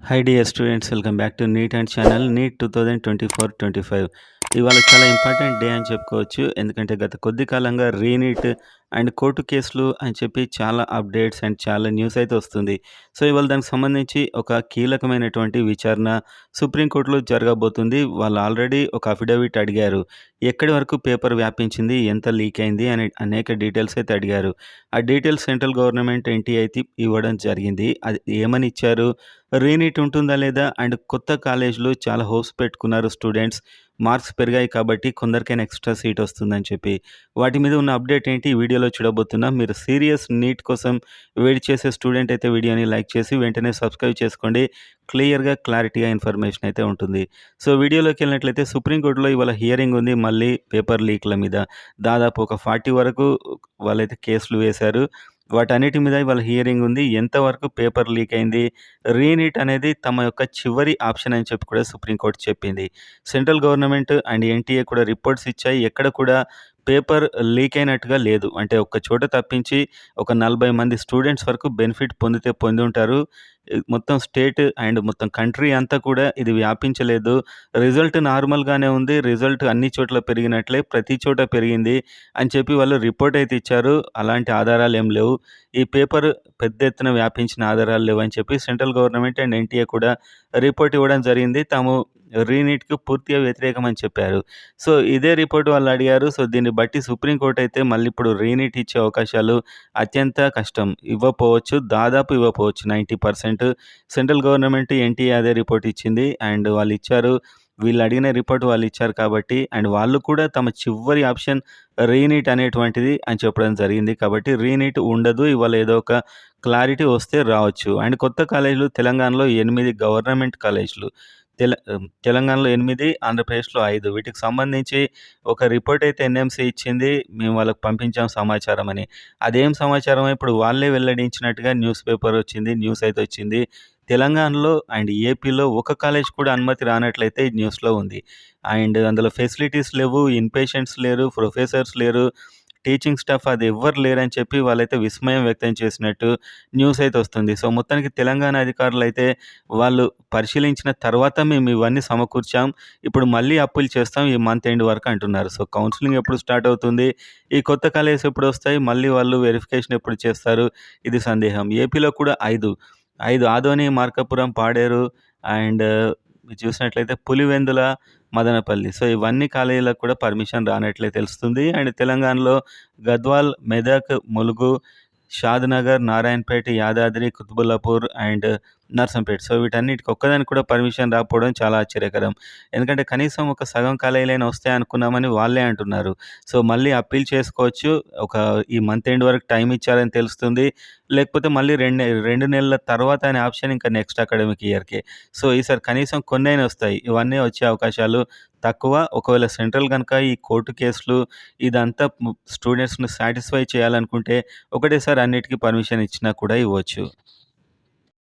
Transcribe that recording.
High dear students, welcome back to NEET and channel NEET 2024-25. ఇవాళ చాలా important day అని చెప్పుకోవచ్చు. ఎందుకంటే గత కొద్ది కాలంగా రీనీట్ అండ్ కోర్టు కేసులు అని చెప్పి చాలా అప్డేట్స్ అండ్ చాలా న్యూస్ అయితే వస్తుంది. సో ఇవాళ దానికి సంబంధించి ఒక కీలకమైనటువంటి విచారణ సుప్రీంకోర్టులో జరగబోతుంది. వాళ్ళు ఆల్రెడీ ఒక అఫిడవిట్ అడిగారు. ఎక్కడి వరకు పేపర్ వ్యాపించింది, ఎంత లీక్ అయింది అని అనేక డీటెయిల్స్ అయితే అడిగారు. ఆ డీటెయిల్స్ సెంట్రల్ గవర్నమెంట్ ఎన్టీ అయితే ఇవ్వడం జరిగింది. అది ఏమని ఇచ్చారు, రీనీట్ ఉంటుందా లేదా, అండ్ కొత్త కాలేజ్‌లో చాలా హోప్స్ పెట్టుకున్నారు స్టూడెంట్స్. మార్క్స్ పెరిగాయి కాబట్టి కొందరికైనా ఎక్స్‌ట్రా సీట్ వస్తుందని చెప్పి. వాటి మీద ఉన్న అప్డేట్ ఏంటి ఈ వీడియోలో చూడబోతున్నాం. మీరు సీరియస్ నీట్ కోసం వెయిట్ చేసే స్టూడెంట్ అయితే వీడియోని లైక్ చేసి వెంటనే సబ్స్క్రైబ్ చేసుకోండి. క్లియర్‌గా, క్లారిటీగా ఇన్ఫర్మేషన్ అయితే ఉంటుంది. సో వీడియోలోకి వెళ్ళినట్లయితే సుప్రీంకోర్టులో ఇవాళ హియరింగ్ ఉంది మళ్ళీ పేపర్ లీక్‌ల మీద. దాదాపు ఒక 40 వరకు వాళ్ళైతే కేసులు వేశారు. వాటన్నిటి మీద ఇవాళ హియరింగ్ ఉంది. ఎంతవరకు పేపర్ లీక్ అయింది, రీనీట్ అనేది తమ యొక్క చివరి ఆప్షన్ అని చెప్పి కూడా సుప్రీంకోర్టు చెప్పింది. సెంట్రల్ గవర్నమెంట్ అండ్ ఎన్టీఏ కూడా రిపోర్ట్స్ ఇచ్చాయి. ఎక్కడ కూడా పేపర్ లీక్ అయినట్టుగా లేదు. అంటే ఒక్క చోట తప్పించి ఒక 40 మంది స్టూడెంట్స్ వరకు బెనిఫిట్ పొంది ఉంటారు. మొత్తం స్టేట్ అండ్ మొత్తం కంట్రీ అంతా కూడా ఇది వ్యాపించలేదు. రిజల్ట్ నార్మల్‌గానే ఉంది. రిజల్ట్ అన్ని చోట్ల పెరిగినట్లే ప్రతి చోట పెరిగింది అని చెప్పి వాళ్ళు రిపోర్ట్ అయితే ఇచ్చారు. అలాంటి ఆధారాలు ఏం లేవు. ఈ పేపర్ పెద్ద ఎత్తున వ్యాపించిన ఆధారాలు లేవని చెప్పి సెంట్రల్ గవర్నమెంట్ అండ్ ఎన్టీఏ కూడా రిపోర్ట్ ఇవ్వడం జరిగింది. తాము రీనీట్‌కి పూర్తిగా వ్యతిరేకమని చెప్పారు. సో ఇదే రిపోర్ట్ వాళ్ళు అడిగారు. సో దీన్ని బట్టి సుప్రీంకోర్టు అయితే మళ్ళీ ఇప్పుడు రీనీట్ ఇచ్చే అవకాశాలు అత్యంత కష్టం. ఇవ్వకపోవచ్చు, దాదాపు ఇవ్వకపోవచ్చు 90%. సెంట్రల్ గవర్నమెంట్ ఎన్టీఏ అదే రిపోర్ట్ ఇచ్చింది. అండ్ వాళ్ళు ఇచ్చారు. వీళ్ళు అడిగిన రిపోర్ట్ వాళ్ళు ఇచ్చారు కాబట్టి, అండ్ వాళ్ళు కూడా తమ చివరి ఆప్షన్ రీనీట్ అనేటువంటిది అని చెప్పడం జరిగింది. కాబట్టి రీనీట్ ఉండదు. ఇవాళ ఏదో ఒక క్లారిటీ వస్తే రావచ్చు. అండ్ కొత్త కాలేజీలు తెలంగాణలో 8 గవర్నమెంట్ కాలేజీలు. తెలంగాణలో 8, ఆంధ్రప్రదేశ్‌లో 5. వీటికి సంబంధించి ఒక రిపోర్ట్ అయితే ఎన్ఎంసీ ఇచ్చింది. మేము వాళ్ళకి పంపించాం సమాచారం అని. అదేం సమాచారమో ఇప్పుడు వాళ్ళే వెల్లడించినట్టుగా న్యూస్ పేపర్ వచ్చింది. న్యూస్ అయితే వచ్చింది. తెలంగాణలో అండ్ ఏపీలో ఒక కాలేజ్ కూడా అనుమతి రానట్లయితే ఈ న్యూస్‌లో ఉంది. అండ్ అందులో ఫెసిలిటీస్ లేవు, ఇన్‌పేషెంట్స్ లేరు, ప్రొఫెసర్స్ లేరు, టీచింగ్ స్టాఫ్ అది ఎవ్వరు లేరని చెప్పి వాళ్ళైతే విస్మయం వ్యక్తం చేసినట్టు న్యూస్ అయితే వస్తుంది. సో మొత్తానికి తెలంగాణ అధికారులైతే వాళ్ళు పరిశీలించిన తర్వాత మేము ఇవన్నీ సమకూర్చాం. ఇప్పుడు మళ్ళీ అప్పులు చేస్తాం ఈ మంత్ ఎండ్ వరకు అంటున్నారు. సో కౌన్సెలింగ్ ఎప్పుడు స్టార్ట్ అవుతుంది, ఈ కొత్త కాలేజెస్ ఎప్పుడు వస్తాయి, మళ్ళీ వాళ్ళు వెరిఫికేషన్ ఎప్పుడు చేస్తారు, ఇది సందేహం. ఏపీలో కూడా 5 ఆదోని, మార్కాపురం, పాడేరు అండ్ మీరు చూసినట్లయితే పులివెందుల, మదనపల్లి. సో ఇవన్నీ కాలేజీలకు కూడా పర్మిషన్ రానట్లే తెలుస్తుంది. అండ్ తెలంగాణలో గద్వాల్, మెదక్, ములుగు, షాద్‌నగర్, నారాయణపేట, యాదాద్రి, కుత్బుల్లాపూర్ అండ్ నర్సంపేట. సో వీటన్నిటికి ఒక్కదానికి కూడా పర్మిషన్ రాకపోవడం చాలా ఆశ్చర్యకరం. ఎందుకంటే కనీసం ఒక సగం కాలేజీలైనా వస్తాయి అనుకున్నామని వాళ్ళే అంటున్నారు. సో మళ్ళీ అప్పీల్ చేసుకోవచ్చు. ఒక ఈ మంత్ ఎండ్ వరకు టైం ఇచ్చారని తెలుస్తుంది. లేకపోతే మళ్ళీ 2 నెలల తర్వాత అనే ఆప్షన్ ఇంకా నెక్స్ట్ అకాడమిక్ ఇయర్‌కే. సో ఈసారి కనీసం కొన్నైనా వస్తాయి. ఇవన్నీ వచ్చే అవకాశాలు తక్కువ. ఒకవేళ సెంట్రల్ గనుక ఈ కోర్టు కేసులు ఇదంతా స్టూడెంట్స్‌ని సాటిస్ఫై చేయాలనుకుంటే ఒకటేసారి అన్నిటికి పర్మిషన్ ఇచ్చినా కూడా ఇవ్వచ్చు.